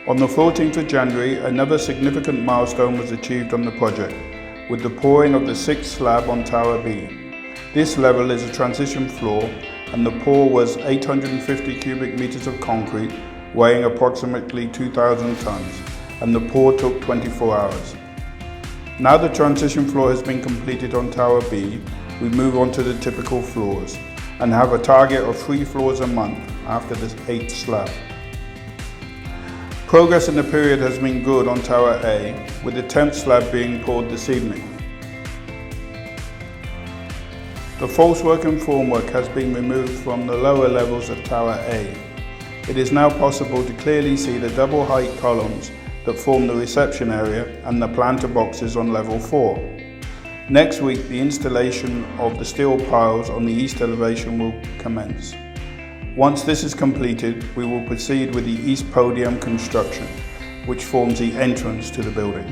On the 14th of January, another significant milestone was achieved on the project, with the pouring of the 6th slab on Tower B. This level is a transition floor, and the pour was 850 cubic meters of concrete, weighing approximately 2,000 tons, and the pour took 24 hours. Now the transition floor has been completed on Tower B, we move on to the typical floors, and have a target of 3 floors a month after the 8th slab. Progress in the period has been good on Tower A, with the 10th slab being poured this evening. The falsework and formwork has been removed from the lower levels of Tower A. It is now possible to clearly see the double height columns that form the reception area and the planter boxes on level 4. Next week, the installation of the steel piles on the east elevation will commence. Once this is completed, we will proceed with the east podium construction, which forms the entrance to the building.